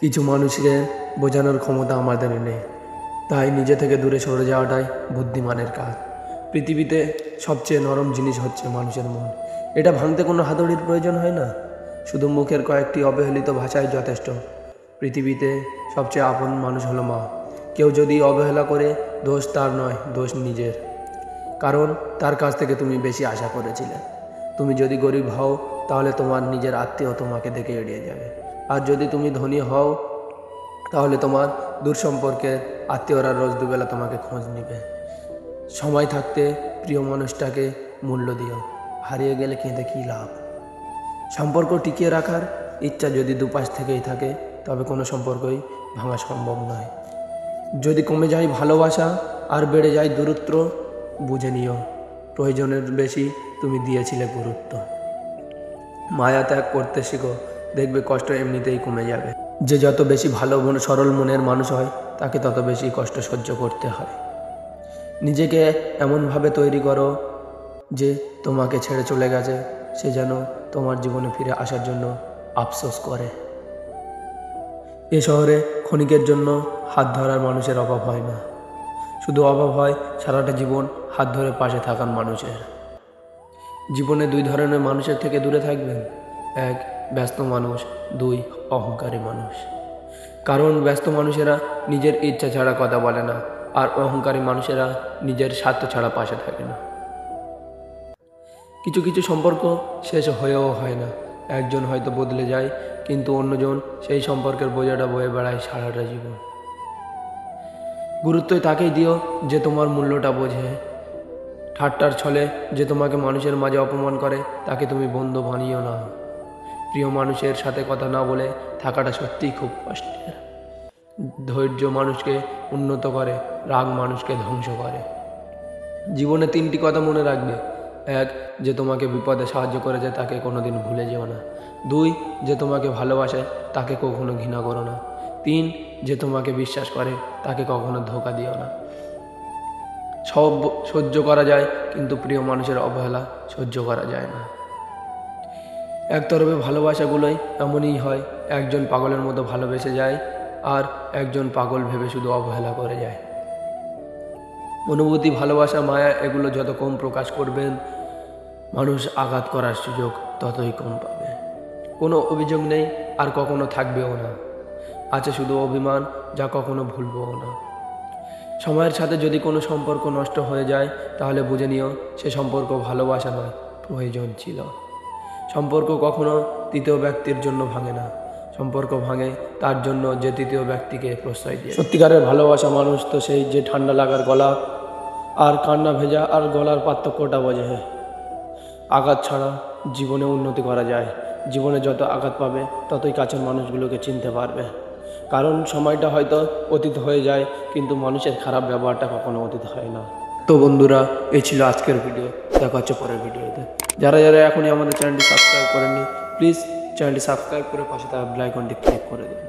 কিছু মানুষকে বোঝানোর ক্ষমতা আমাদের নেই, তাই নিজে থেকে দূরে সরে যাওয়াটাই বুদ্ধিমানের কাজ। পৃথিবীতে সবচেয়ে নরম জিনিস হচ্ছে মানুষের মন। এটা ভাঙতে কোনো হাতুড়ির প্রয়োজন হয় না, শুধু মুখের কয়েকটি অবহেলিত ভাষাই যথেষ্ট। পৃথিবীতে সবচেয়ে আপন মানুষ হলো মা। কেউ যদি অবহেলা করে, দোষ তার নয়, দোষ নিজের। কারণ তার কাছ থেকে তুমি বেশি আশা করেছিলে। তুমি যদি গরিব হও, তাহলে তোমার নিজের আত্মীয় তোমাকে দেখে এড়িয়ে যাবে। আর যদি তুমি ধনী হও, তাহলে তোমার দূর সম্পর্কের আত্মীয়রা রোজ দুবেলা তোমাকে খোঁজ নেবে। সময় থাকতে প্রিয় মানুষটাকে মূল্য দিও, হারিয়ে গেলে কেঁদে কী লাভ। সম্পর্ক টিকিয়ে রাখার ইচ্ছা যদি দুপাশ থেকেই থাকে, তবে কোনো সম্পর্কই ভাঙা সম্ভব নয়। যদি কমে যায় ভালোবাসা আর বেড়ে যায় দূরত্ব, বুঝে নিও প্রয়োজনের বেশি তুমি দিয়েছিলে গুরুত্ব। মায়া ত্যাগ করতে শিখো, দেখবে কষ্ট এমনিতেই কমে যাবে। যে যত বেশি ভালো সরল মনের মানুষ হয়, তাকে তত বেশি কষ্ট সহ্য করতে হয়। নিজেকে এমনভাবে তৈরি করো যে তোমাকে ছেড়ে চলে গেছে সে যেন তোমার জীবনে ফিরে আসার জন্য আফসোস করে। এ শহরে ক্ষণিকের জন্য হাত ধরার মানুষের অভাব হয় না, শুধু অভাব হয় সারাটা জীবন হাত ধরে পাশে থাকার মানুষের। জীবনে দুই ধরনের মানুষের থেকে দূরে থাকবেন, এক ব্যস্ত মানুষ, দুই অহংকারী মানুষ। কারণ ব্যস্ত মানুষেরা নিজের ইচ্ছা ছাড়া কথা বলে না, আর অহংকারী মানুষেরা নিজের স্বার্থ ছাড়া পাশে থাকে না। কিছু কিছু সম্পর্ক শেষ হয়েও হয় না, একজন হয়তো বদলে যায়, কিন্তু অন্যজন সেই সম্পর্কের বোঝাটা বয়ে বেড়ায় সারাটা জীবন। গুরুত্বই তাকেই দিও যে তোমার মূল্যটা বোঝে। ঠাট্টার ছলে যে তোমাকে মানুষের মাঝে অপমান করে, তাকে তুমি বন্ধু বানিও না। প্রিয় মানুষের সাথে কথা না বলে থাকাটা সত্যিই খুব কষ্টের। ধৈর্য মানুষকে উন্নত করে, রাগ মানুষকে ধ্বংস করে। জীবনে তিনটি কথা মনে রাখবে, এক যে তোমাকে বিপদে সাহায্য করেছে তাকে কোনোদিন ভুলে যেও না, দুই যে তোমাকে ভালোবাসে তাকে কখনো ঘৃণা করো না, তিন যে তোমাকে বিশ্বাস করে তাকে কখনো ধোঁকা দিও না। সব সহ্য করা যায়, কিন্তু প্রিয় মানুষের অবহেলা সহ্য করা যায় না। একতরফে ভালোবাসাগুলোই এমনই হয়, একজন পাগলের মতো ভালোবেসে যায় আর একজন পাগল ভেবে শুধু অবহেলা করে যায়। অনুভূতি, ভালোবাসা, মায়া এগুলো যত কম প্রকাশ করবেন, মানুষ আঘাত করার সুযোগ ততই কম পাবে। কোনো অভিযোগ নেই আর কখনো থাকবেও না, আছে শুধু অভিমান, যা কখনো ভুলবও না। সময়ের সাথে যদি কোনো সম্পর্ক নষ্ট হয়ে যায়, তাহলে বুঝে নিও সে সম্পর্ক ভালোবাসা নয়, প্রয়োজন ছিল। সম্পর্ক কখনো তৃতীয় ব্যক্তির জন্য ভাঙে না, সম্পর্ক ভাঙে তার জন্য যে তৃতীয় ব্যক্তিকে প্রশ্রয় দিয়ে। সত্যিকারের ভালোবাসা মানুষ তো সেই যে ঠান্ডা লাগার গলা আর কান্না ভেজা আর গলার পার্থক্যটা বোঝে। আঘাত ছাড়া জীবনে উন্নতি করা যায়। জীবনে যত আঘাত পাবে ততই কাছের মানুষগুলোকে চিনতে পারবে। কারণ সময়টা হয়তো অতীত হয়ে যায়, কিন্তু মানুষের খারাপ ব্যবহারটা কখনো অতীত হয় না। তো বন্ধুরা, এই ছিল আজকের ভিডিও। দেখা হচ্ছে পরের ভিডিওতে। যারা যারা এখনই আমাদের চ্যানেলটি সাবস্ক্রাইব করেননি, প্লিজ চ্যানেলটি সাবস্ক্রাইব করে পাশে থাকা বেল আইকনটি ক্লিক করে দিন।